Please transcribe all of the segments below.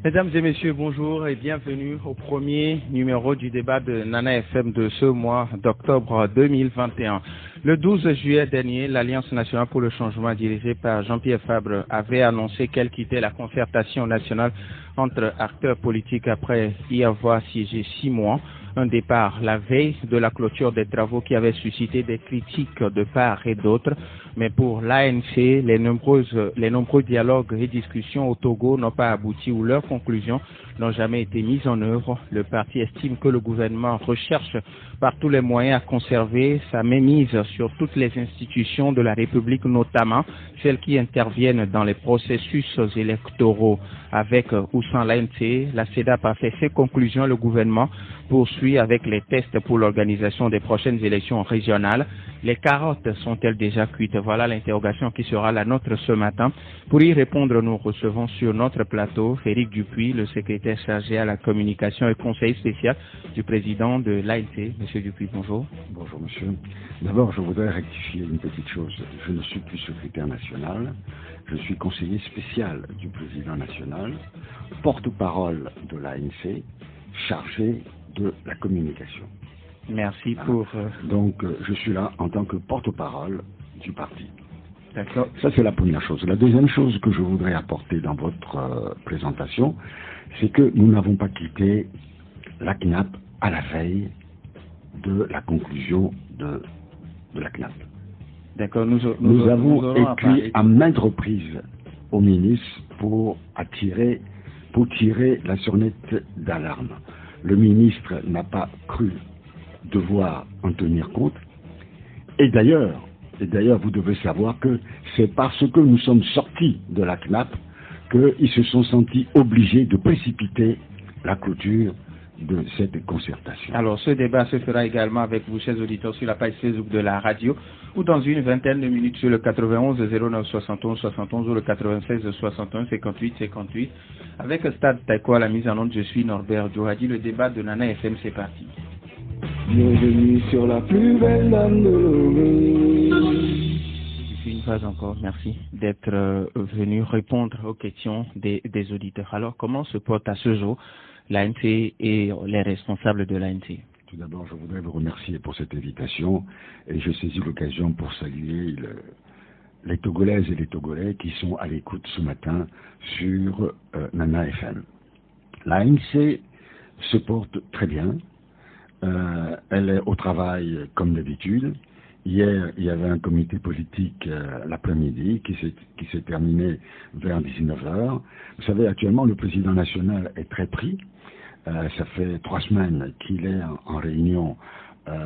Mesdames et messieurs, bonjour et bienvenue au premier numéro du débat de Nana FM de ce mois d'octobre 2021. Le 12 juillet dernier, l'Alliance nationale pour le changement dirigée par Jean-Pierre Fabre avait annoncé qu'elle quittait la concertation nationale entre acteurs politiques après y avoir siégé 6 mois. Un départ la veille de la clôture des travaux qui avait suscité des critiques de part et d'autre. Mais pour l'ANC, les nombreux dialogues et discussions au Togo n'ont pas abouti ou leurs conclusions n'ont jamais été mises en œuvre. Le parti estime que le gouvernement recherche par tous les moyens à conserver sa mainmise sur toutes les institutions de la République, notamment celles qui interviennent dans les processus électoraux. Avec ou sans l'ANC, la CEDAP a fait ses conclusions. Le gouvernement poursuit avec les tests pour l'organisation des prochaines élections régionales. Les carottes sont-elles déjà cuites? Voilà l'interrogation qui sera la nôtre ce matin. Pour y répondre, nous recevons sur notre plateau Féric Dupuis, le secrétaire chargé à la communication et conseiller spécial du président de l'ANC. Monsieur Dupuis, bonjour. Bonjour monsieur. D'abord, je voudrais rectifier une petite chose. Je ne suis plus secrétaire national, je suis conseiller spécial du président national, porte-parole de l'ANC, chargé de la communication. Merci pour... Donc, je suis là en tant que porte-parole du parti. D'accord. Ça, c'est la première chose. La deuxième chose que je voudrais apporter dans votre présentation, c'est que nous n'avons pas quitté la CNAP à la veille de la conclusion de la CNAP. D'accord. Nous avons écrit à maintes reprises au ministre pour tirer la sonnette d'alarme. Le ministre n'a pas cru devoir en tenir compte. Et d'ailleurs, vous devez savoir que c'est parce que nous sommes sortis de la CNAP qu'ils se sont sentis obligés de précipiter la clôture de cette concertation. Alors, ce débat se fera également avec vous, chers auditeurs, sur la page Facebook de la radio ou dans une vingtaine de minutes sur le 91 09 71 71 ou le 96 61 58 58. Avec Stade Taïko à la mise en onde, je suis Norbert Djouhadi. Le débat de Nana FM, c'est parti. Bienvenue sur la plus belle dame de l'Orient. Une fois encore, merci d'être venu répondre aux questions des auditeurs. Alors, comment se porte à ce jour l'ANC et les responsables de l'ANC? Tout d'abord, je voudrais vous remercier pour cette invitation et je saisis l'occasion pour saluer les Togolaises et les Togolais qui sont à l'écoute ce matin sur Nana FM. L'ANC se porte très bien. Elle est au travail comme d'habitude. Hier, il y avait un comité politique l'après-midi qui s'est terminé vers 19h. Vous savez, actuellement, le président national est très pris. Ça fait 3 semaines qu'il est en réunion la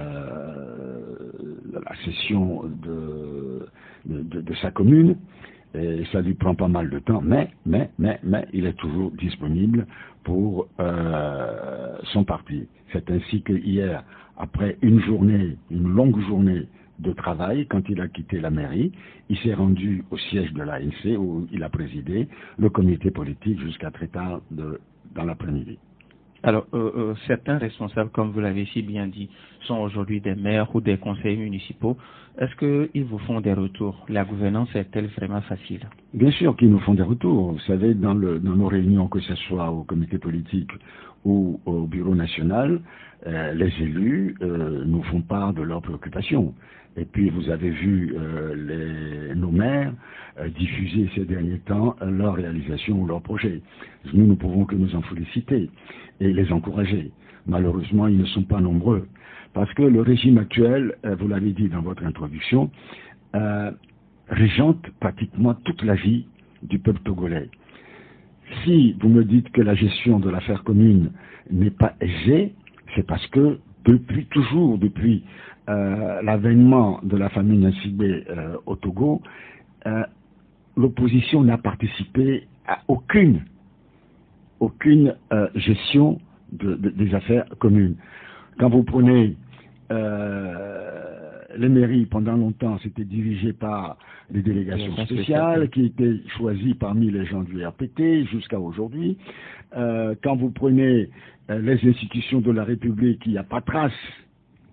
session de sa commune. Et ça lui prend pas mal de temps, mais il est toujours disponible pour son parti. C'est ainsi que hier, après une longue journée de travail, quand il a quitté la mairie, il s'est rendu au siège de l'ANC où il a présidé le comité politique jusqu'à très tard dans l'après-midi. Alors, certains responsables, comme vous l'avez si bien dit, sont aujourd'hui des maires ou des conseillers municipaux. Est-ce qu'ils vous font des retours? La gouvernance est-elle vraiment facile? Bien sûr qu'ils nous font des retours. Vous savez, dans nos réunions, que ce soit au comité politique ou au bureau national, les élus nous font part de leurs préoccupations. Et puis vous avez vu nos maires diffuser ces derniers temps leurs réalisations ou leurs projets. Nous ne pouvons que nous en féliciter et les encourager. Malheureusement, ils ne sont pas nombreux. Parce que le régime actuel, vous l'avez dit dans votre introduction, régente pratiquement toute la vie du peuple togolais. Si vous me dites que la gestion de l'affaire commune n'est pas aisée, c'est parce que depuis l'avènement de la famille Nsibé au Togo, l'opposition n'a participé à aucune gestion des affaires communes. Quand vous prenez les mairies, pendant longtemps, c'était dirigé par des délégations spéciales qui étaient choisies parmi les gens du RPT jusqu'à aujourd'hui. Quand vous prenez les institutions de la République, il n'y a pas trace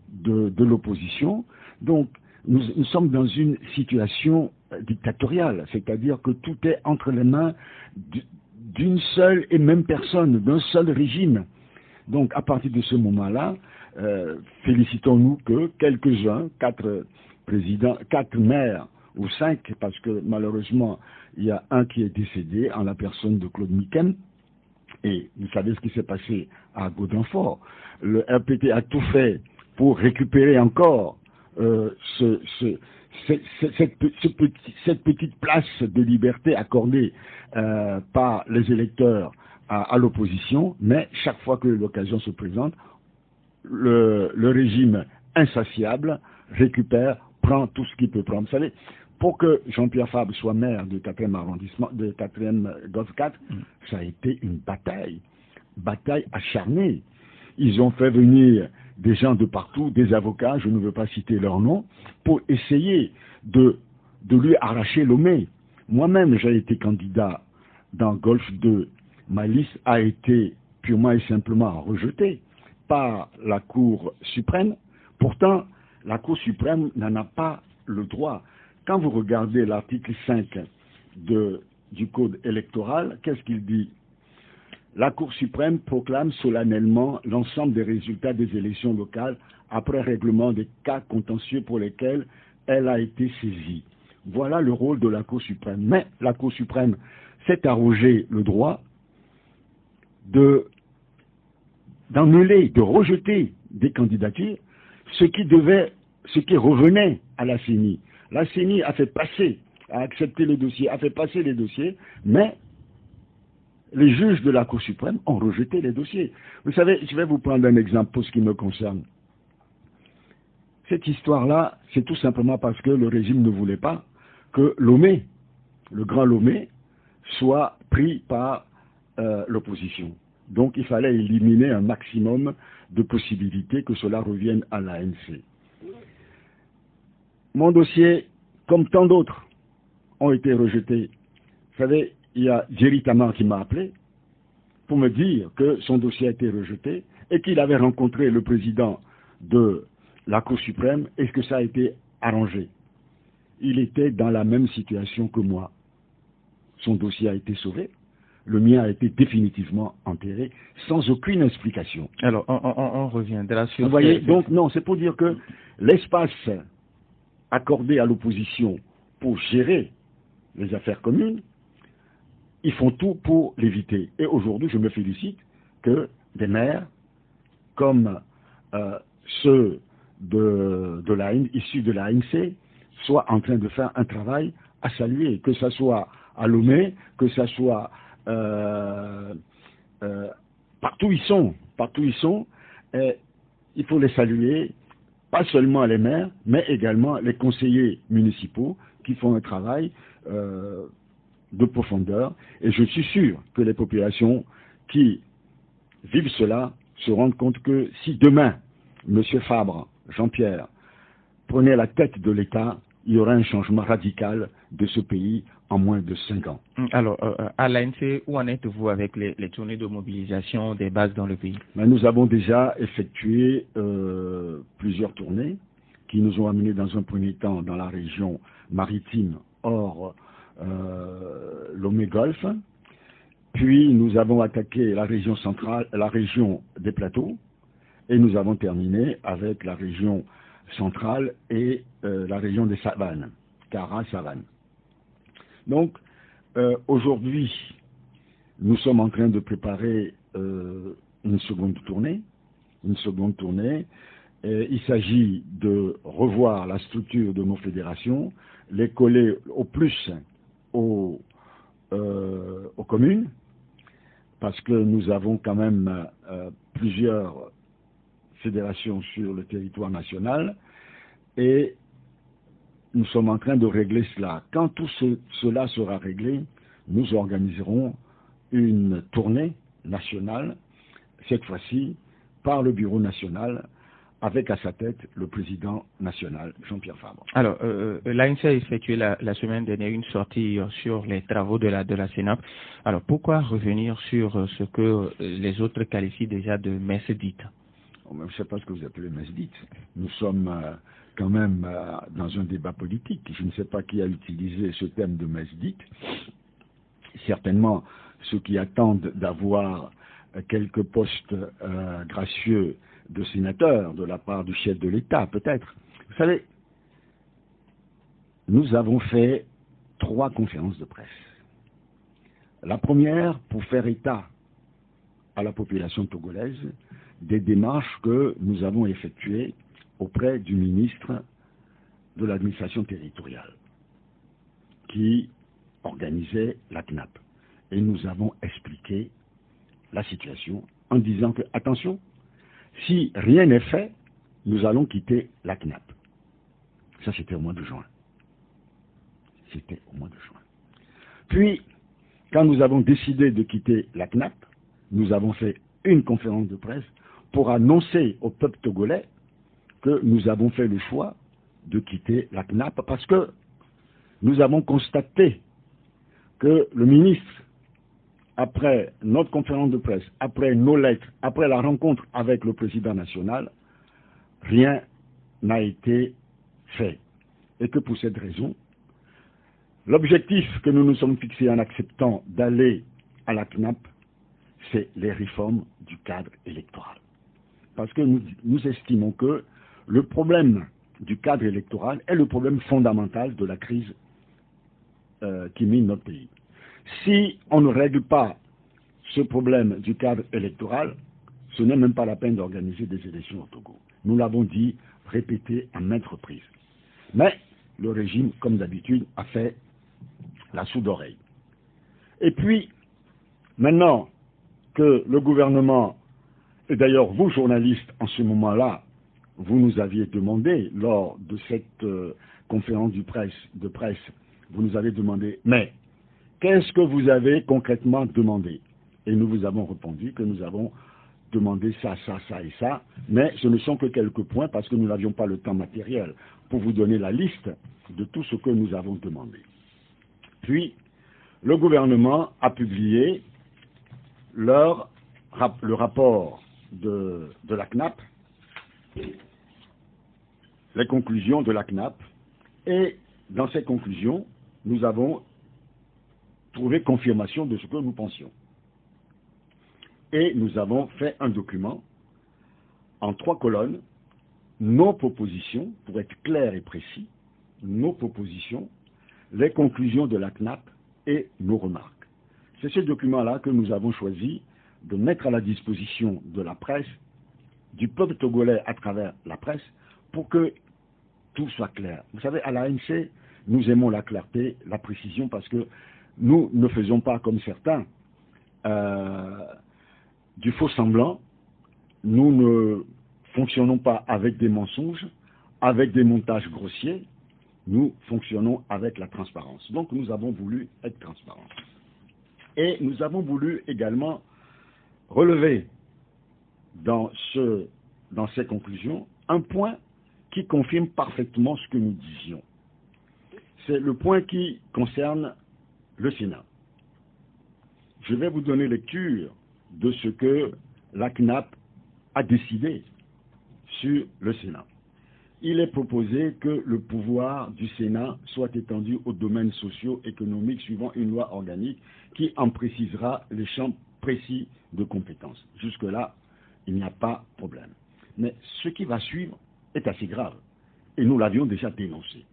de l'opposition. Donc, nous sommes dans une situation dictatoriale, c'est-à-dire que tout est entre les mains d'une seule et même personne, d'un seul régime. Donc, à partir de ce moment-là, félicitons-nous que quelques-uns, 4 présidents, 4 maires, ou 5, parce que malheureusement, il y a un qui est décédé en la personne de Claude Miquem. Et vous savez ce qui s'est passé à Gaudinfort. Le RPT a tout fait pour récupérer encore cette petite place de liberté accordée par les électeurs à l'opposition, mais chaque fois que l'occasion se présente, le régime insatiable récupère, prend tout ce qu'il peut prendre. Vous savez, pour que Jean-Pierre Fabre soit maire du 4e arrondissement, de 4e Golf 4, ça a été une bataille acharnée. Ils ont fait venir des gens de partout, des avocats, je ne veux pas citer leur nom, pour essayer de lui arracher Lomé. Moi-même, j'ai été candidat dans Golf 2. Ma liste a été purement et simplement rejetée par la Cour suprême. Pourtant, la Cour suprême n'en a pas le droit. Quand vous regardez l'article 5 du Code électoral, qu'est-ce qu'il dit? La Cour suprême proclame solennellement l'ensemble des résultats des élections locales après règlement des cas contentieux pour lesquels elle a été saisie. Voilà le rôle de la Cour suprême. Mais la Cour suprême s'est arrogé le droit d'annuler, de rejeter des candidatures, ce qui revenait à la CENI. La CENI a accepté les dossiers, a fait passer les dossiers, mais les juges de la Cour suprême ont rejeté les dossiers. Vous savez, je vais vous prendre un exemple pour ce qui me concerne. Cette histoire-là, c'est tout simplement parce que le régime ne voulait pas que Lomé, le grand Lomé, soit pris par l'opposition. Donc il fallait éliminer un maximum de possibilités que cela revienne à l'ANC. Mon dossier, comme tant d'autres, ont été rejetés. Vous savez, il y a Jerry Tamar qui m'a appelé pour me dire que son dossier a été rejeté et qu'il avait rencontré le président de la Cour suprême et que ça a été arrangé. Il était dans la même situation que moi. Son dossier a été sauvé. Le mien a été définitivement enterré sans aucune explication. Alors, on reviendra sur... Vous voyez, donc non, c'est pour dire que l'espace accordé à l'opposition pour gérer les affaires communes, ils font tout pour l'éviter. Et aujourd'hui, je me félicite que des maires, comme ceux issus de l'ANC, soient en train de faire un travail à saluer, que ce soit à Lomé, que ce soit partout ils sont, et il faut les saluer, pas seulement les maires, mais également les conseillers municipaux qui font un travail de profondeur. Et je suis sûr que les populations qui vivent cela se rendent compte que si demain, M. Fabre, Jean-Pierre, prenait la tête de l'État, il y aurait un changement radical de ce pays en moins de 5 ans. Alors, à l'ANC, où en êtes-vous avec les tournées de mobilisation des bases dans le pays? Nous avons déjà effectué plusieurs tournées qui nous ont amenés dans un premier temps dans la région maritime hors Lomé-Golfe. Puis nous avons attaqué la région centrale, la région des plateaux, et nous avons terminé avec la région centrale et la région des savanes, Kara-Savane. Donc, aujourd'hui, nous sommes en train de préparer une seconde tournée. Il s'agit de revoir la structure de nos fédérations, les coller au plus aux communes, parce que nous avons quand même plusieurs fédérations sur le territoire national, et nous sommes en train de régler cela. Quand tout cela sera réglé, nous organiserons une tournée nationale, cette fois-ci par le Bureau national, avec à sa tête le président national, Jean-Pierre Fabre. Alors, l'ANC a effectué la semaine dernière une sortie sur les travaux de la CENAP. Alors, pourquoi revenir sur ce que les autres qualifient déjà de messe dite? Je ne sais pas ce que vous appelez messe dite. Nous sommes quand même dans un débat politique. Je ne sais pas qui a utilisé ce terme de messe dite. Certainement, ceux qui attendent d'avoir quelques postes gracieux de sénateurs de la part du chef de l'État, peut-être. Vous savez, nous avons fait 3 conférences de presse. La première, pour faire état à la population togolaise des démarches que nous avons effectuées auprès du ministre de l'administration territoriale qui organisait la CNAP. Et nous avons expliqué la situation en disant que, attention, si rien n'est fait, nous allons quitter la CNAP. Ça, c'était au mois de juin. C'était au mois de juin. Puis, quand nous avons décidé de quitter la CNAP, nous avons fait une conférence de presse pour annoncer au peuple togolais que nous avons fait le choix de quitter la CNAP parce que nous avons constaté que le ministre, après notre conférence de presse, après nos lettres, après la rencontre avec le président national, rien n'a été fait. Et que pour cette raison, l'objectif que nous nous sommes fixés en acceptant d'aller à la CNAP, c'est les réformes du cadre électoral. Parce que nous estimons que le problème du cadre électoral est le problème fondamental de la crise qui mine notre pays. Si on ne règle pas ce problème du cadre électoral, ce n'est même pas la peine d'organiser des élections au Togo. Nous l'avons dit, répété à maintes reprises. Mais le régime, comme d'habitude, a fait la sourde oreille. Et puis, maintenant que le gouvernement, et d'ailleurs vous journalistes en ce moment-là, vous nous aviez demandé lors de cette conférence de presse, vous nous avez demandé, mais qu'est-ce que vous avez concrètement demandé? Et nous vous avons répondu que nous avons demandé ça, ça, ça et ça, mais ce ne sont que quelques points parce que nous n'avions pas le temps matériel pour vous donner la liste de tout ce que nous avons demandé. Puis, le gouvernement a publié le rapport de la CNAP, les conclusions de la CNAP, et dans ces conclusions, nous avons trouvé confirmation de ce que nous pensions. Et nous avons fait un document en 3 colonnes, nos propositions, pour être clair et précis, nos propositions, les conclusions de la CNAP et nos remarques. C'est ce document-là que nous avons choisi de mettre à la disposition de la presse, du peuple togolais à travers la presse, pour que tout soit clair. Vous savez, à l'ANC, nous aimons la clarté, la précision, parce que nous ne faisons pas comme certains du faux semblant. Nous ne fonctionnons pas avec des mensonges, avec des montages grossiers. Nous fonctionnons avec la transparence. Donc nous avons voulu être transparents. Et nous avons voulu également relever dans ces conclusions un point qui confirme parfaitement ce que nous disions. C'est le point qui concerne le Sénat. Je vais vous donner lecture de ce que la CNAP a décidé sur le Sénat. Il est proposé que le pouvoir du Sénat soit étendu aux domaines sociaux, économiques, suivant une loi organique qui en précisera les champs précis de compétences. Jusque-là, il n'y a pas de problème. Mais ce qui va suivre est assez grave, et nous l'avions déjà dénoncé.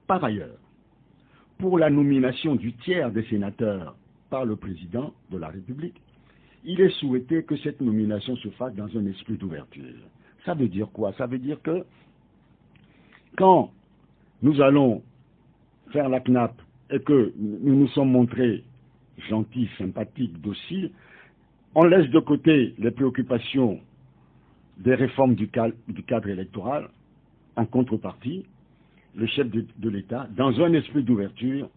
Par ailleurs, pour la nomination du tiers des sénateurs par le président de la République, il est souhaité que cette nomination se fasse dans un esprit d'ouverture. Ça veut dire quoi? Ça veut dire que quand nous allons faire la CNAP et que nous nous sommes montrés gentils, sympathiques, dociles, on laisse de côté les préoccupations des réformes du cadre électoral. En contrepartie, le chef de l'État, dans un esprit d'ouverture,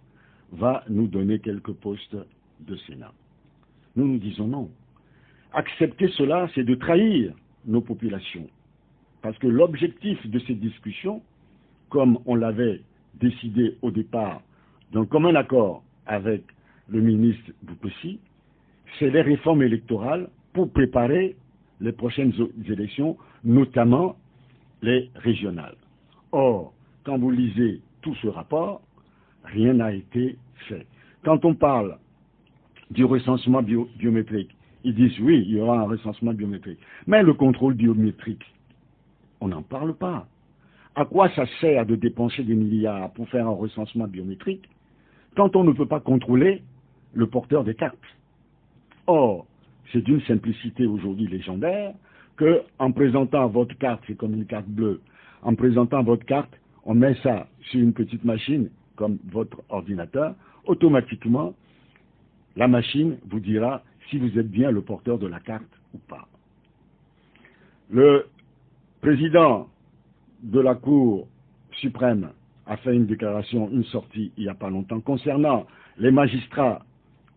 va nous donner quelques postes de Sénat. Nous nous disons non. Accepter cela, c'est de trahir nos populations. Parce que l'objectif de ces discussions, comme on l'avait décidé au départ, d'un commun accord avec le ministre Boutossi, c'est les réformes électorales pour préparer les prochaines élections, notamment les régionales. Or, quand vous lisez tout ce rapport, rien n'a été fait. Quand on parle du recensement biométrique. Ils disent oui, il y aura un recensement biométrique. Mais le contrôle biométrique, on n'en parle pas. À quoi ça sert de dépenser des milliards pour faire un recensement biométrique quand on ne peut pas contrôler le porteur des cartes? Or, c'est d'une simplicité aujourd'hui légendaire que, en présentant votre carte, c'est comme une carte bleue, en présentant votre carte, on met ça sur une petite machine comme votre ordinateur, automatiquement, la machine vous dira si vous êtes bien le porteur de la carte ou pas. Le président de la Cour suprême a fait une déclaration, une sortie il n'y a pas longtemps concernant les magistrats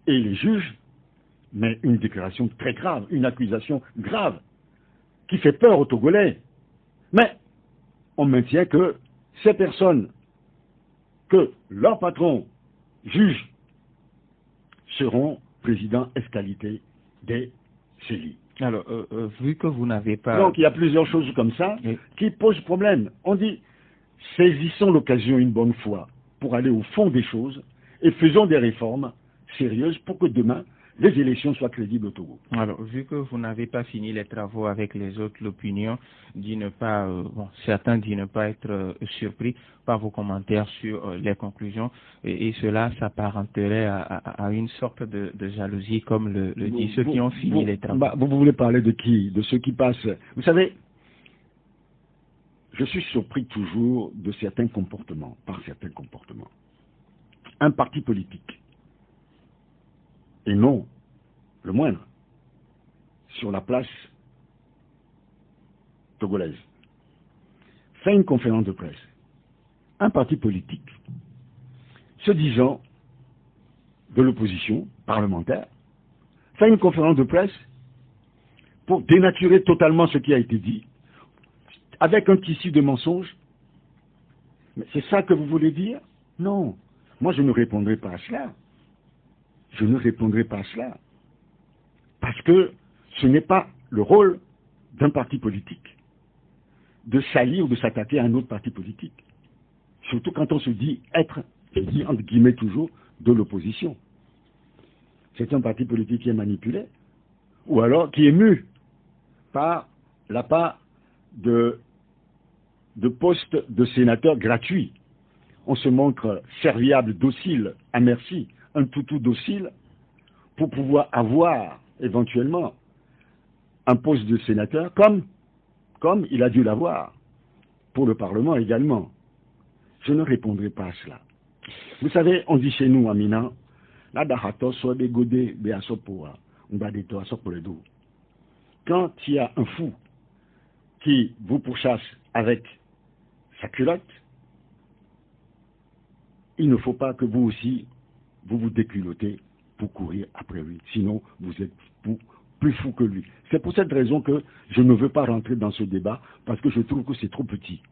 et les juges, mais une déclaration très grave, une accusation grave, qui fait peur aux Togolais. Mais on maintient que ces personnes, que leurs patrons jugent, seront présidents escalité des CELI. Alors, vu que vous n'avez pas... Donc il y a plusieurs choses comme ça qui posent problème. On dit, saisissons l'occasion une bonne fois pour aller au fond des choses et faisons des réformes sérieuses pour que demain, les élections soient crédibles au Togo. Alors, vu que vous n'avez pas fini les travaux avec les autres, l'opinion dit ne pas, certains disent ne pas être surpris par vos commentaires sur les conclusions, et cela s'apparenterait à une sorte de jalousie, comme le disent ceux qui ont fini les travaux. Vous voulez parler de qui? De ceux qui passent? Vous savez, je suis surpris toujours de certains comportements, par certains comportements. Un parti politique, et non le moindre, sur la place togolaise, fait une conférence de presse. Un parti politique, se disant de l'opposition parlementaire, fait une conférence de presse pour dénaturer totalement ce qui a été dit, avec un tissu de mensonges. Mais c'est ça que vous voulez dire? Non. Moi, je ne répondrai pas à cela. Je ne répondrai pas à cela. Parce que ce n'est pas le rôle d'un parti politique de salir ou de s'attaquer à un autre parti politique. Surtout quand on se dit être, je dis entre guillemets toujours, de l'opposition. C'est un parti politique qui est manipulé, ou alors qui est mu par la part de postes de sénateurs gratuits. On se montre serviable, docile, à merci, un toutou docile, pour pouvoir avoir éventuellement un poste de sénateur, comme il a dû l'avoir pour le Parlement également. Je ne répondrai pas à cela. Vous savez, on dit chez nous, Amina, quand il y a un fou qui vous pourchasse avec sa culotte, il ne faut pas que vous aussi, vous déculottez pour courir après lui. Sinon, vous êtes plus fou que lui. C'est pour cette raison que je ne veux pas rentrer dans ce débat, parce que je trouve que c'est trop petit.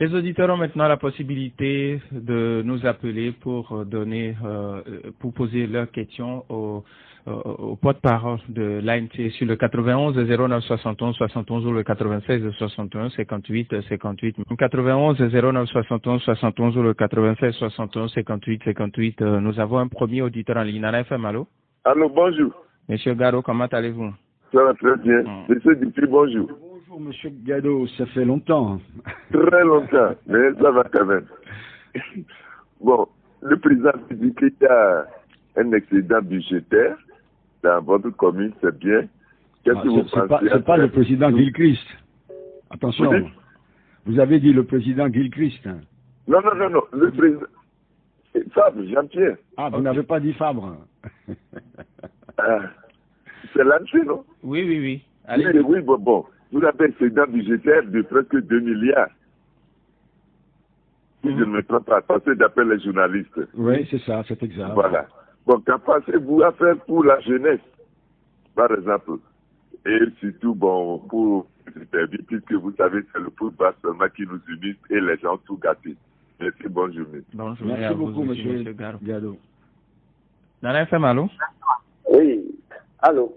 Les auditeurs ont maintenant la possibilité de nous appeler pour poser leurs questions au porte-parole de l'ANC sur le 91 09 71 71 ou le 96 61 58 58. 91 09 71 71 ou le 96 61 58 58. Nous avons un premier auditeur en ligne. Nana FM, allô? Allô, bonjour. Monsieur Garo, comment allez-vous? Ça va très bien. Monsieur Dupri, bonjour. Bonjour, monsieur Gado, ça fait longtemps. Très longtemps, mais ça va quand même. Bon, le président dit qu'il y a un excédent budgétaire dans votre commune, c'est bien. Qu'est-ce que vous pensez? C'est pas le président Gilchrist. Attention, vous avez dit le président Gilchrist. Non, le président... Fabre, Jean-Pierre. Ah, vous n'avez pas dit Fabre. C'est l'ANC, non? Oui. Allez. Oui, bon. Vous avez un excédent budgétaire de presque 2 milliards. Si je ne me trompe pas, parce que d'après les journalistes. Oui, c'est ça, c'est exact. Voilà. Bon, qu'en pensez-vous à faire pour la jeunesse, par exemple? Et surtout, bon, pour puisque vous savez, c'est le football seulement qui nous unit et les gens tout gâtés. Merci, bonne journée. Bonjour. Merci beaucoup, monsieur Gado. Nana FM, allô? Oui, allô?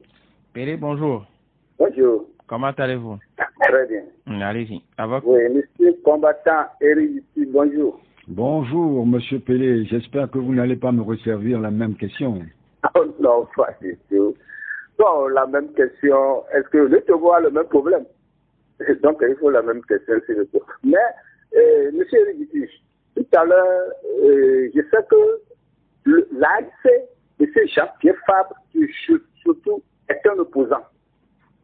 Péré, bonjour. Bonjour. Comment allez-vous? Très bien. Allez-y. Oui, monsieur combattant Eric ici, bonjour. Bonjour, monsieur Pélé. J'espère que vous n'allez pas me resservir la même question. Oh non, pas du tout. Bon, la même question, est-ce que le Togo a le même problème? Donc, il faut la même question sur le Togo. Mais, monsieur Rigiti, tout à l'heure, je sais que l'ANC, M. Jean-Pierre Fabre, qui surtout est un opposant,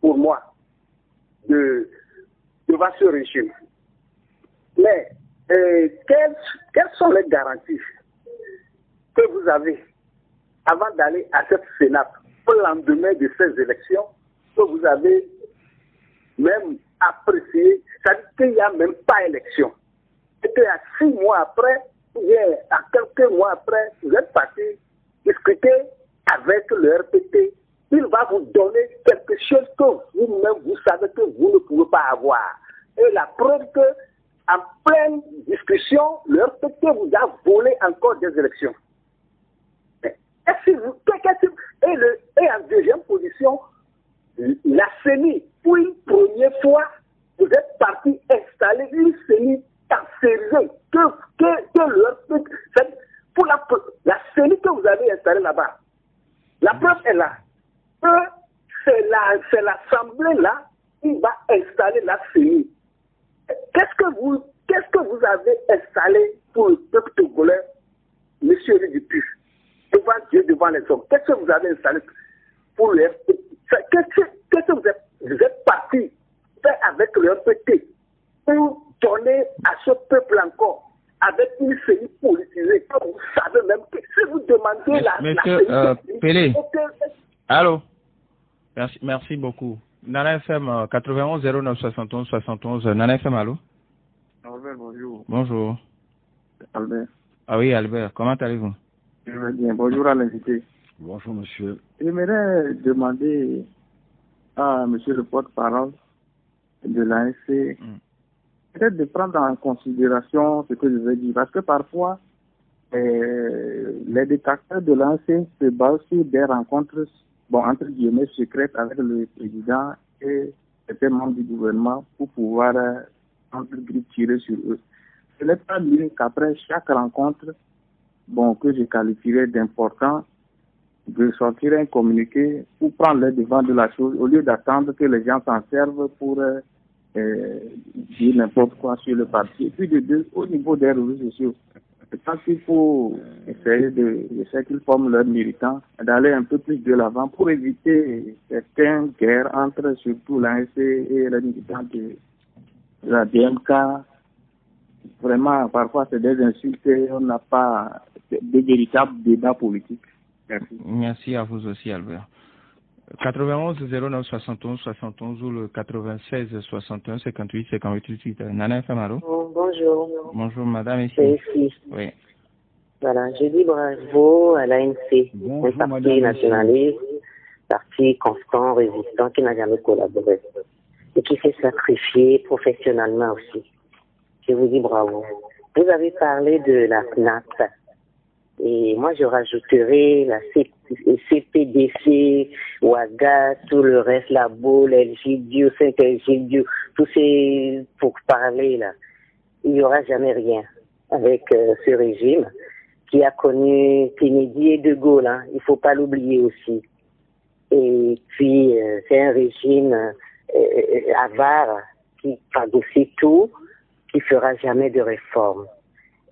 pour moi, devant ce régime. Mais, quelles sont les garanties que vous avez avant d'aller à cette Sénat, au lendemain de ces élections, que vous avez même apprécié, c'est-à-dire qu'il n'y a même pas élection. Et qu'à 6 mois après, ou bien à quelques mois après, vous êtes parti discuter avec le RPT. Il va vous donner quelque chose que vous-même, vous savez que vous ne pouvez pas avoir. Et la preuve que, en pleine discussion, le RPT vous a volé encore des élections. Et en deuxième position, la CENI, pour une première fois, vous êtes parti installer une CENI sérieux que le pour la CENI que vous avez installée là-bas. La preuve est là. C'est l'Assemblée là qui va installer la CENI. Qu'est-ce que vous avez installé pour le peuple togolais, monsieur Ridipu, devant Dieu, devant les hommes? Qu'est-ce que vous avez installé pour le RPT? Qu'est-ce que vous êtes parti faire avec le RPT pour donner à ce peuple encore avec une série politisée que vous savez même que si vous demandez Monsieur Pélé. Allô? Merci beaucoup. Nana FM 91 09 71 71. Nana FM, allô? Albert, bonjour. Bonjour. Albert. Ah oui, Albert, comment allez-vous? Je vais bien. Bonjour à l'invité. Bonjour, monsieur. J'aimerais demander à monsieur le porte-parole de l'ANC peut-être de prendre en considération ce que je veux dire. Parce que parfois, les détracteurs de l'ANC se basent sur des rencontres, entre guillemets, secrètes avec le président et certains membres du gouvernement pour pouvoir, entre guillemets, tirer sur eux. Ce n'est pas mieux qu'après chaque rencontre, que je qualifierais d'important, de sortir un communiqué pour prendre le devant de la chose, au lieu d'attendre que les gens s'en servent pour dire n'importe quoi sur le parti. Et puis de deux, au niveau des réseaux sociaux, je pense qu'il faut essayer je sais qu'ils forment leurs militants, d'aller un peu plus de l'avant pour éviter certaines guerres entre surtout l'ANC et les militants de la DMK. Vraiment, parfois c'est des insultes et on n'a pas de véritables débats politiques. Merci. Merci à vous aussi, Albert. 91 09 71 71 ou le 96 61 58 58. Nana FM, allô? Bonjour. Bonjour, madame. C'est ici. Oui. Voilà, je dis bravo à l'ANC, un parti nationaliste, parti constant, résistant, qui n'a jamais collaboré et qui s'est sacrifié professionnellement aussi. Je vous dis bravo. Vous avez parlé de la FNAP. Et moi, je rajouterai la CPDC, WAGA, tout le reste, la BOL, LGDU, 5LGDU, tous ces pour parler là. Il n'y aura jamais rien avec ce régime qui a connu Kennedy et De Gaulle. Hein. Il ne faut pas l'oublier aussi. Et puis, c'est un régime avare qui phagocyte tout, qui ne fera jamais de réforme.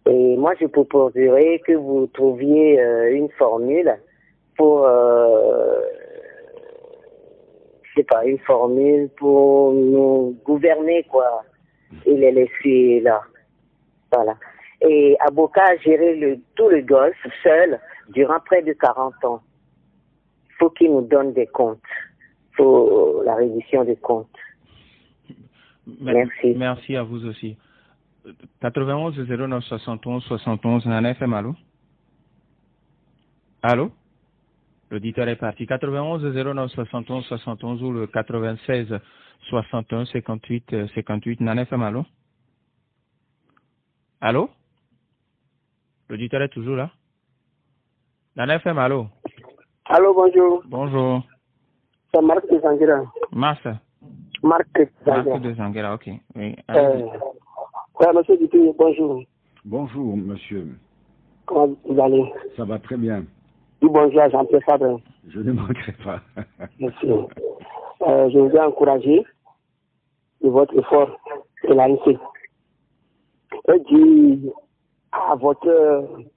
Et moi, je proposerais que vous trouviez une formule pour, une formule pour nous gouverner, quoi, et les laisser là. Voilà. Et Aboka a géré tout le Golfe seul durant près de 40 ans. Il faut qu'il nous donne des comptes. Il faut la reddition des comptes. Merci. Merci à vous aussi. 91 09 71 71, Nana FM, allô? Allô? L'auditeur est parti. 91 09 71 71 ou le 96 61 58 58, Nana FM, allô? Allô? L'auditeur est toujours là? Nana FM, allô? Allô, bonjour. Bonjour. C'est Marc de Zanguera. Marc de Zanguera, ok. Oui. Monsieur Dupuis, bonjour. Bonjour, monsieur. Comment vous allez? Ça va très bien. Oui, bonjour à Jean-Pierre Fabre. Je ne manquerai pas. Merci. Je vous ai encouragé de votre effort de l'ANC. Et dit à votre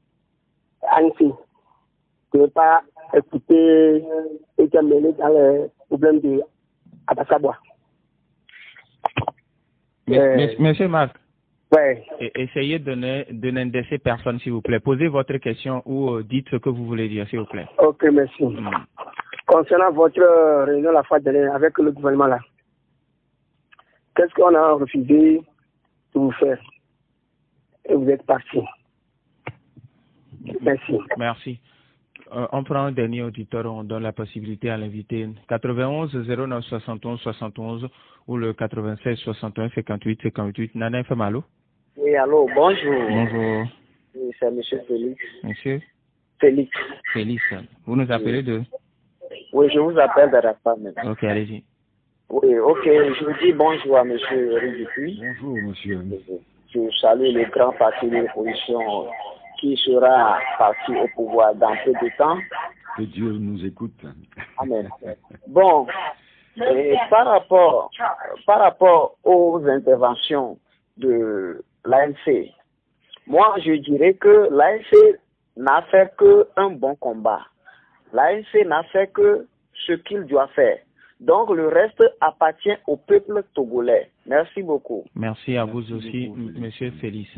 ANC de ne pas écouter et de mêler dans les problèmes de Abassabois. Monsieur Marc, ouais. Essayez de n'indexer personne, s'il vous plaît. Posez votre question ou dites ce que vous voulez dire, s'il vous plaît. Ok, merci. Concernant votre réunion la fois dernière avec le gouvernement là, qu'est-ce qu'on a refusé de vous faire? Et vous êtes parti. Merci. Merci. On prend un dernier auditeur, on donne la possibilité à l'invité 91 09 71 71 ou le 96 61 58 58. Nana FM, allô? Oui, allô, bonjour. Bonjour. Oui, c'est monsieur Félix. Monsieur? Félix. Félix. Vous nous appelez de? Oui, je vous appelle de la femme. Ok, allez-y. Oui, ok, je vous dis bonjour à monsieur Eric Dupuis. Bonjour, monsieur. Je salue le grand parti de l'opposition qui sera parti au pouvoir dans peu de temps. Que Dieu nous écoute. Amen. Bon, et par rapport aux interventions de l'ANC, moi je dirais que l'ANC n'a fait qu'un bon combat. L'ANC n'a fait que ce qu'il doit faire. Donc le reste appartient au peuple togolais. Merci beaucoup. Merci à vous aussi, monsieur Félix.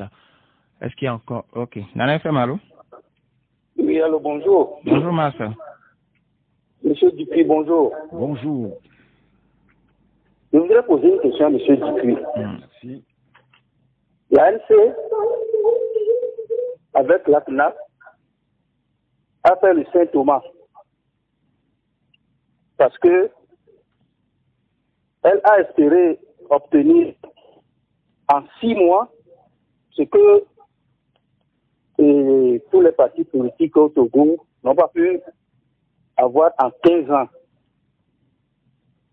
Est-ce qu'il y a encore... Ok. Nana FM, allô? Oui, allô, bonjour. Bonjour, Marcel. Monsieur Dupuis, bonjour. Bonjour. Je voudrais poser une question à monsieur Dupuis. Merci. L'ANC, avec la CNAP, a fait le Saint-Thomas. Parce que elle a espéré obtenir en 6 mois ce que tous les partis politiques au Togo n'ont pas pu avoir en 15 ans.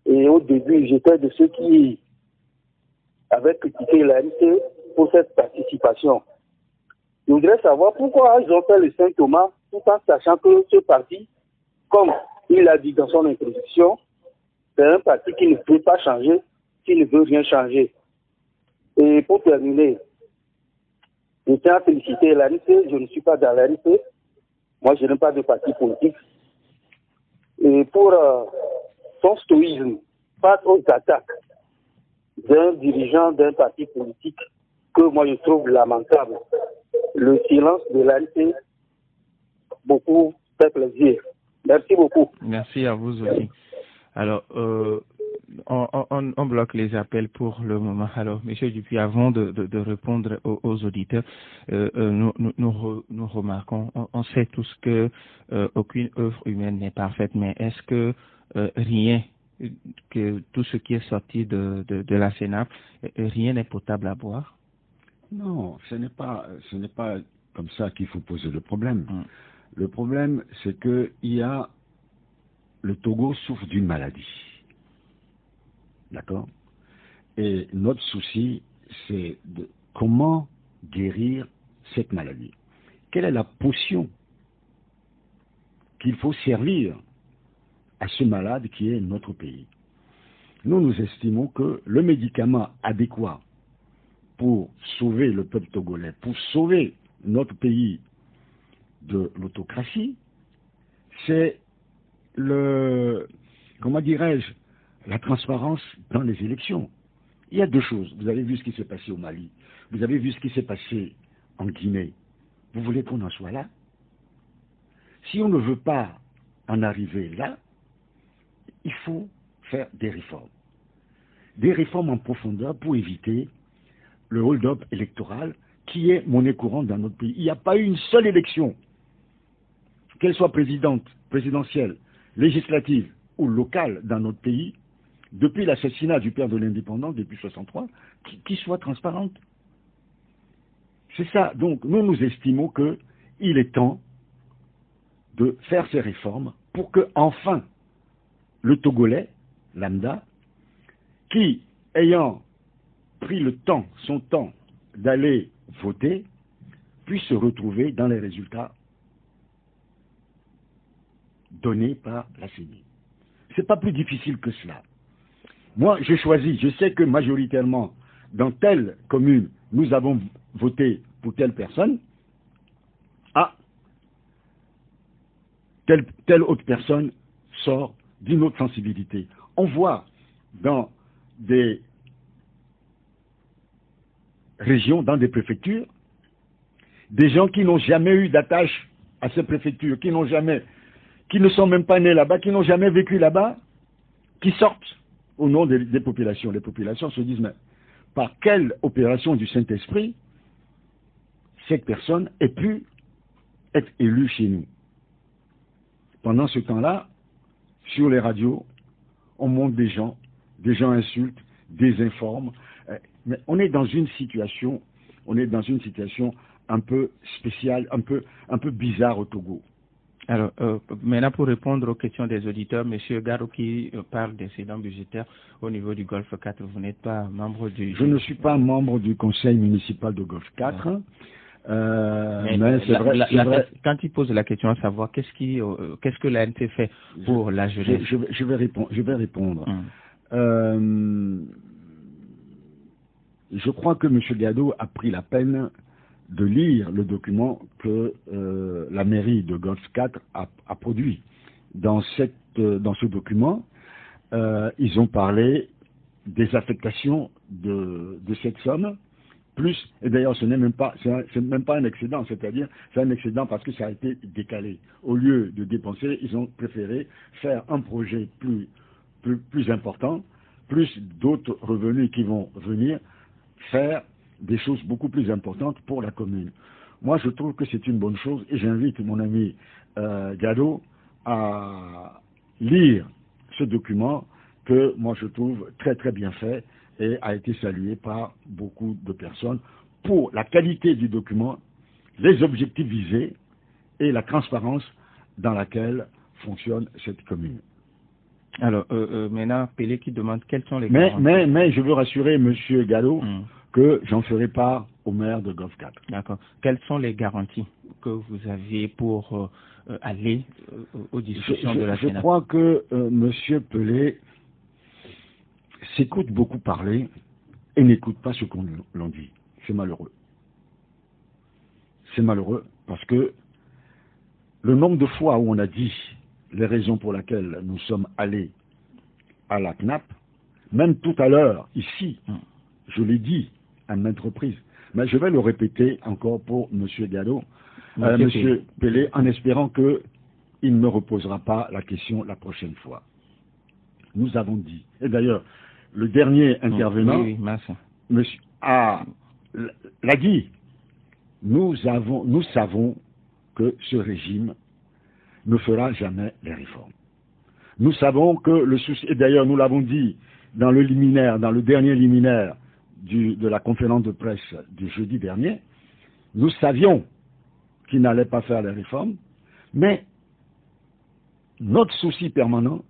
Et au début, j'étais de ceux qui avaient critiqué l'ANC pour cette participation. Je voudrais savoir pourquoi ils ont fait le Saint-Thomas tout en sachant que ce parti, comme il a dit dans son introduction, c'est un parti qui ne peut pas changer, qui ne veut rien changer. Et pour terminer, je tiens à féliciter l'ANC, je ne suis pas dans l'ANC, moi je n'ai pas de parti politique. Et pour son stoïsme face aux attaques d'un dirigeant d'un parti politique que moi je trouve lamentable, le silence de l'ANC beaucoup fait plaisir. Merci beaucoup. Merci à vous aussi. Alors, on bloque les appels pour le moment. Alors, monsieur Dupuis, avant de répondre aux auditeurs, nous remarquons, on sait tous que aucune œuvre humaine n'est parfaite, mais est-ce que rien, que tout ce qui est sorti de la CNAP, rien n'est potable à boire? Non, ce n'est pas comme ça qu'il faut poser le problème. Le problème, c'est que le Togo souffre d'une maladie. D'accord? Et notre souci, c'est de comment guérir cette maladie. Quelle est la potion qu'il faut servir à ce malade qui est notre pays? Nous estimons que le médicament adéquat pour sauver le peuple togolais, pour sauver notre pays de l'autocratie, c'est comment dirais-je, la transparence dans les élections. Il y a 2 choses. Vous avez vu ce qui s'est passé au Mali. Vous avez vu ce qui s'est passé en Guinée. Vous voulez qu'on en soit là? Si on ne veut pas en arriver là, il faut faire des réformes. Des réformes en profondeur pour éviter le hold-up électoral qui est monnaie courante dans notre pays. Il n'y a pas eu une seule élection, qu'elle soit présidentielle, législative ou locale dans notre pays, depuis l'assassinat du père de l'indépendance, depuis 1963, qui soit transparente. C'est ça. Donc, nous estimons qu'il est temps de faire ces réformes pour que, enfin, le Togolais, lambda, qui, ayant pris son temps d'aller voter, puisse se retrouver dans les résultats donnés par la CENI. C'est pas plus difficile que cela. Moi, j'ai choisi, je sais que majoritairement, dans telle commune, nous avons voté pour telle personne. Ah, telle autre personne sort d'une autre sensibilité. On voit dans des régions, dans des préfectures, des gens qui n'ont jamais eu d'attache à ces préfectures, qui ne sont même pas nés là-bas, qui n'ont jamais vécu là-bas, qui sortent au nom des populations. Les populations se disent, mais par quelle opération du Saint-Esprit cette personne ait pu être élue chez nous? Pendant ce temps-là, sur les radios, on monte des gens insultent, désinforment, mais on est dans une situation un peu spéciale, un peu bizarre au Togo. Alors, maintenant, pour répondre aux questions des auditeurs, M. Garo qui parle d'incidents budgétaires au niveau du Golfe 4, vous n'êtes pas membre du... Je ne suis pas membre du conseil municipal de Golfe 4. Ouais. Mais c'est vrai. Quand il pose la question à savoir qu'est-ce que l'ANT fait pour la jeunesse, je vais répondre. Je crois que M. Gado a pris la peine de lire le document que la mairie de Golfe 4 a produit. Dans ce document, ils ont parlé des affectations de cette somme, plus, et d'ailleurs ce n'est même pas un excédent, c'est-à-dire c'est un excédent parce que ça a été décalé. Au lieu de dépenser, ils ont préféré faire un projet plus important, plus d'autres revenus qui vont venir, faire des choses beaucoup plus importantes pour la commune. Moi, je trouve que c'est une bonne chose et j'invite mon ami Gado à lire ce document que moi je trouve très très bien fait et a été salué par beaucoup de personnes pour la qualité du document, les objectifs visés et la transparence dans laquelle fonctionne cette commune. Alors, maintenant, Pelé qui demande quels sont les garanties. Mais je veux rassurer M. Gallo que j'en ferai part au maire de Golfe 4. D'accord. Quelles sont les garanties que vous aviez pour aller aux discussions de la Sénat? Je crois que M. Pelé s'écoute beaucoup parler et n'écoute pas ce qu'on l'on dit. C'est malheureux. C'est malheureux parce que le nombre de fois où on a dit les raisons pour lesquelles nous sommes allés à la CNAP, même tout à l'heure, ici, je l'ai dit à maintes reprises, mais je vais le répéter encore pour M. Gallo, M. Pelé, en espérant qu'il ne me reposera pas la question la prochaine fois. Nous avons dit, et d'ailleurs, le dernier intervenant l'a dit, nous savons que ce régime ne fera jamais les réformes. Nous savons que le souci, et d'ailleurs nous l'avons dit dans le dernier liminaire de la conférence de presse du jeudi dernier, nous savions qu'il n'allait pas faire les réformes, mais notre souci permanent,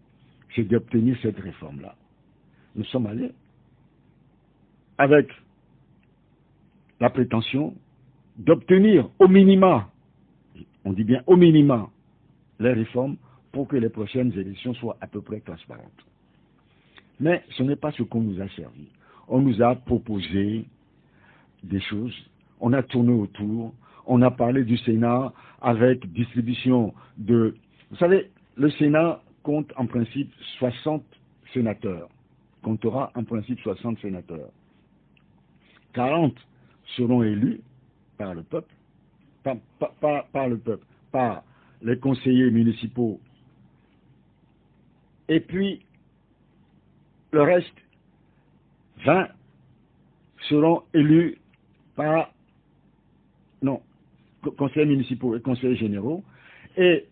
c'est d'obtenir cette réforme-là. Nous sommes allés avec la prétention d'obtenir au minima, on dit bien au minima, les réformes pour que les prochaines élections soient à peu près transparentes. Mais ce n'est pas ce qu'on nous a servi. On nous a proposé des choses, on a tourné autour, on a parlé du Sénat avec distribution de... Vous savez, le Sénat compte en principe 60 sénateurs, comptera en principe 60 sénateurs. 40 seront élus par le peuple, par les conseillers municipaux, et puis le reste, 20 seront élus par conseillers municipaux et conseillers généraux, et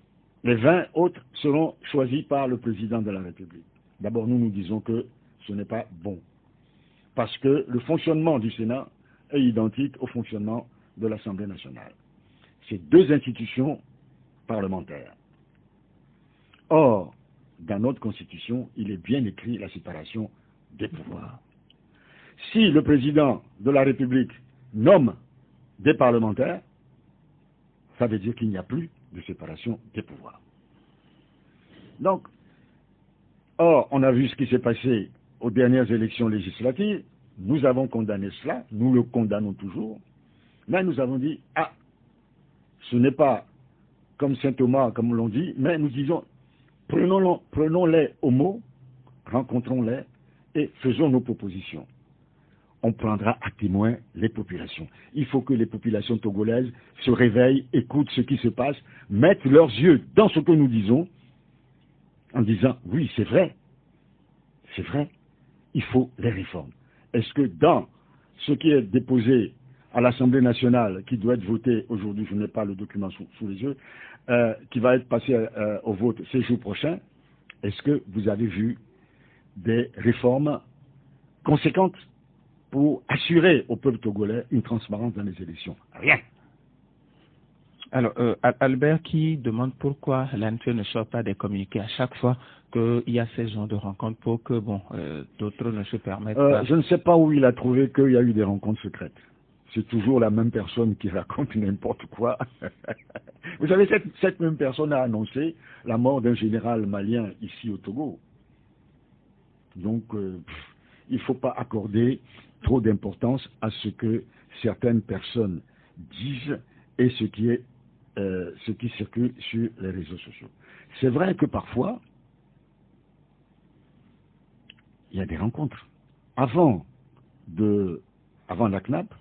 les 20 autres seront choisis par le président de la République. D'abord, nous disons que ce n'est pas bon, parce que le fonctionnement du Sénat est identique au fonctionnement de l'Assemblée nationale. C'est deux institutions parlementaires. Or, dans notre Constitution, il est bien écrit la séparation des pouvoirs. Si le président de la République nomme des parlementaires, ça veut dire qu'il n'y a plus de séparation des pouvoirs. Donc, or, on a vu ce qui s'est passé aux dernières élections législatives. Nous avons condamné cela, nous le condamnons toujours. Mais nous avons dit, ah, ce n'est pas comme saint Thomas, comme l'on dit, mais nous disons, prenons-les au mot, rencontrons-les et faisons nos propositions. On prendra à témoin les populations. Il faut que les populations togolaises se réveillent, écoutent ce qui se passe, mettent leurs yeux dans ce que nous disons, en disant, oui, c'est vrai, il faut les réformes. Est-ce que dans ce qui est déposé à l'Assemblée nationale, qui doit être voté aujourd'hui, je n'ai pas le document sous les yeux, qui va être passé au vote ces jours prochains, est-ce que vous avez vu des réformes conséquentes pour assurer au peuple togolais une transparence dans les élections? Rien. Alors, Albert qui demande pourquoi l'ANC ne sort pas des communiqués à chaque fois qu'il y a ces genres de rencontres pour que, d'autres ne se permettent pas. Je ne sais pas où il a trouvé qu'il y a eu des rencontres secrètes. C'est toujours la même personne qui raconte n'importe quoi. Vous savez, cette même personne a annoncé la mort d'un général malien ici au Togo. Donc, il ne faut pas accorder trop d'importance à ce que certaines personnes disent et ce qui circule sur les réseaux sociaux. C'est vrai que parfois, il y a des rencontres. Avant la CNAP,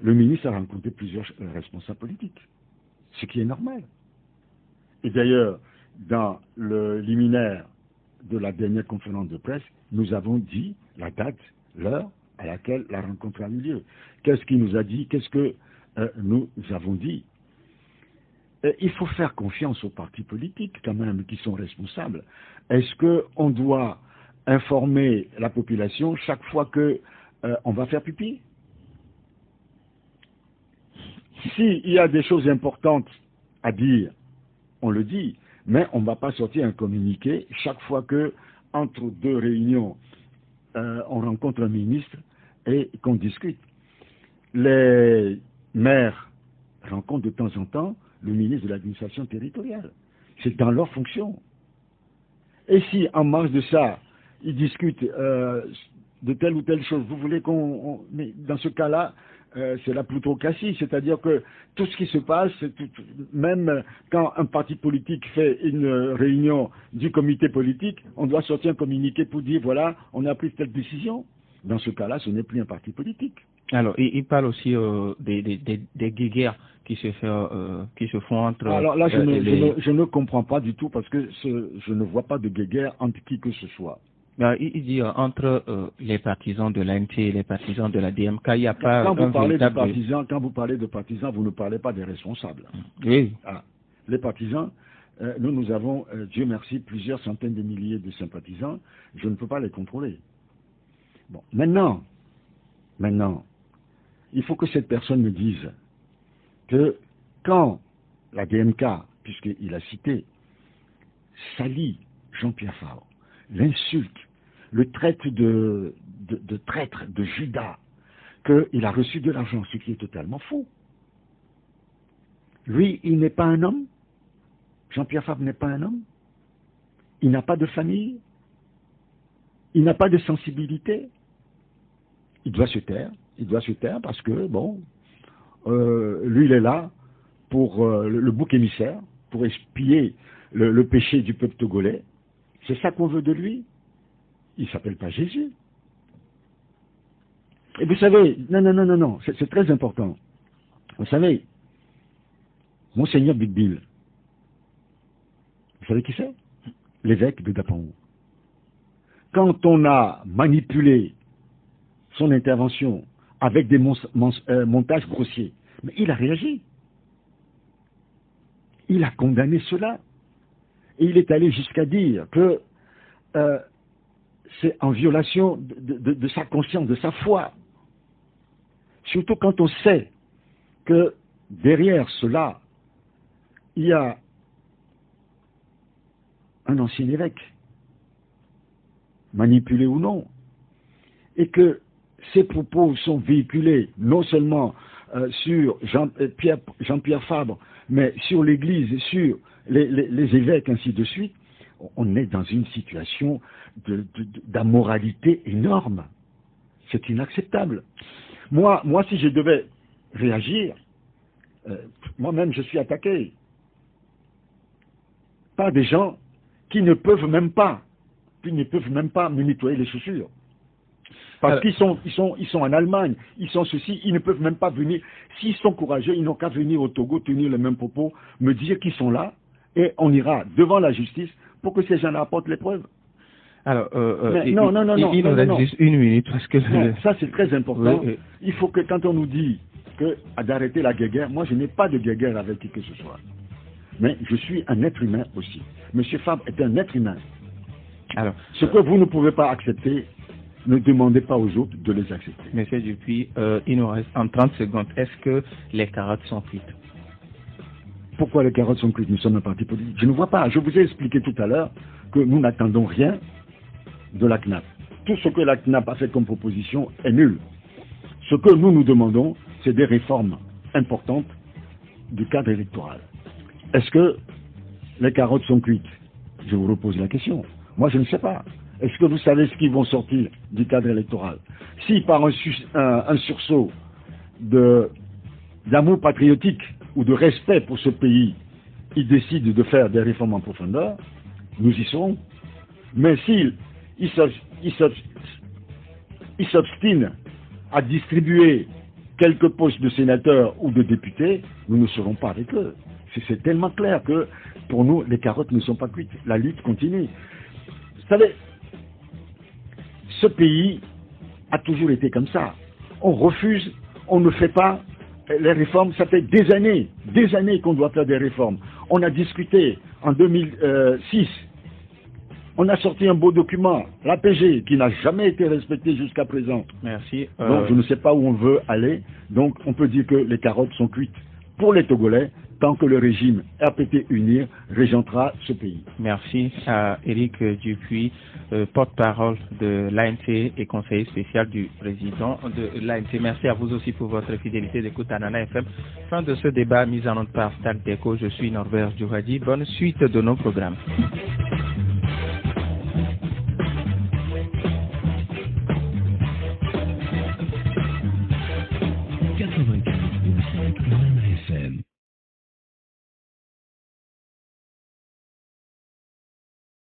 le ministre a rencontré plusieurs responsables politiques, ce qui est normal. Et d'ailleurs, dans le liminaire de la dernière conférence de presse, nous avons dit la date, l'heure à laquelle la rencontre a eu lieu. Qu'est-ce qu'il nous a dit? Qu'est-ce que nous avons dit? Il faut faire confiance aux partis politiques, quand même, qui sont responsables. Est-ce qu'on doit informer la population chaque fois qu'on va faire pipi? S'il y a des choses importantes à dire, on le dit, mais on ne va pas sortir un communiqué chaque fois que, entre deux réunions, on rencontre un ministre et qu'on discute. Les maires rencontrent de temps en temps le ministre de l'administration territoriale. C'est dans leur fonction. Et si, en marge de ça, ils discutent de telle ou telle chose, vous voulez mais dans ce cas-là, c'est la plutocratie, c'est-à-dire que tout ce qui se passe, même quand un parti politique fait une réunion du comité politique, on doit sortir un communiqué pour dire, voilà, on a pris telle décision. Dans ce cas-là, ce n'est plus un parti politique. Alors, il parle aussi des guéguerres qui se font entre... Alors là, je ne comprends pas du tout parce que je ne vois pas de guéguerre entre qui que ce soit. Il dit entre les partisans de l'ANC et les partisans de la DMK, il n'y a pas quand vous parlez de partisans, vous ne parlez pas des responsables. Oui. Ah, les partisans, nous avons, Dieu merci, plusieurs centaines de milliers de sympathisants. Je ne peux pas les contrôler. Bon, maintenant, il faut que cette personne me dise que quand la DMK, puisqu'il a cité, salit Jean-Pierre Faure, l'insulte, le traite de traître, de Judas, qu'il a reçu de l'argent, ce qui est totalement faux. Lui, il n'est pas un homme. Jean-Pierre Fabre n'est pas un homme. Il n'a pas de famille. Il n'a pas de sensibilité. Il doit se taire. Il doit se taire parce que, lui, il est là pour le bouc émissaire, pour espier le péché du peuple togolais. C'est ça qu'on veut de lui. Il ne s'appelle pas Jésus. Et vous savez, non, c'est très important. Vous savez, Monseigneur Bigbil, vous savez qui c'est? L'évêque de Dapanhou. Quand on a manipulé son intervention avec des montages grossiers, mais il a réagi. Il a condamné cela. Et il est allé jusqu'à dire que c'est en violation de sa conscience, de sa foi. Surtout quand on sait que derrière cela, il y a un ancien évêque, manipulé ou non, et que ces propos sont véhiculés non seulement sur Jean-Pierre Fabre, mais sur l'Église et sur les évêques, ainsi de suite. on est dans une situation d'amoralité énorme. C'est inacceptable. Moi, si je devais réagir, moi-même, je suis attaqué par des gens qui ne peuvent même pas me nettoyer les chaussures. Parce qu'ils sont en Allemagne, ils sont ceci, ils ne peuvent même pas venir. S'ils sont courageux, ils n'ont qu'à venir au Togo, tenir le même propos, me dire qu'ils sont là, et on ira devant la justice pour que ces gens-là apportent les preuves. Alors, il nous reste juste une minute parce que ça c'est très important. Oui. Il faut que quand on nous dit d'arrêter la guerre, moi je n'ai pas de guerre avec qui que ce soit. Mais je suis un être humain aussi. Monsieur Fabre est un être humain. Alors, ce que vous ne pouvez pas accepter, ne demandez pas aux autres de les accepter. Monsieur Dupuis, il nous reste en 30 secondes. Est-ce que les carottes sont cuites? Pourquoi les carottes sont cuites? Nous sommes un parti politique. Je ne vois pas. Je vous ai expliqué tout à l'heure que nous n'attendons rien de la CNAP. Tout ce que la CNAP a fait comme proposition est nul. Ce que nous demandons, c'est des réformes importantes du cadre électoral. Est-ce que les carottes sont cuites? Je vous repose la question. Moi, je ne sais pas. Est-ce que vous savez ce qui vont sortir du cadre électoral? Si par un sursaut d'amour patriotique ou de respect pour ce pays, ils décident de faire des réformes en profondeur, nous y serons. Mais s'ils s'obstinent à distribuer quelques postes de sénateurs ou de députés, nous ne serons pas avec eux. C'est tellement clair que pour nous, les carottes ne sont pas cuites. La lutte continue. Vous savez, ce pays a toujours été comme ça. On refuse, on ne fait pas les réformes. Ça fait des années qu'on doit faire des réformes. On a discuté en 2006. On a sorti un beau document, l'APG, qui n'a jamais été respecté jusqu'à présent. Merci. Donc je ne sais pas où on veut aller. Donc on peut dire que les carottes sont cuites pour les Togolais, tant que le régime RPT-UNIR régentera ce pays. Merci à Éric Dupuis, porte-parole de l'ANC et conseiller spécial du président de l'ANC. Merci à vous aussi pour votre fidélité d'écoute à Nana FM. Fin de ce débat mis en onde par Stan Deco. Je suis Norbert Djouradi. Bonne suite de nos programmes.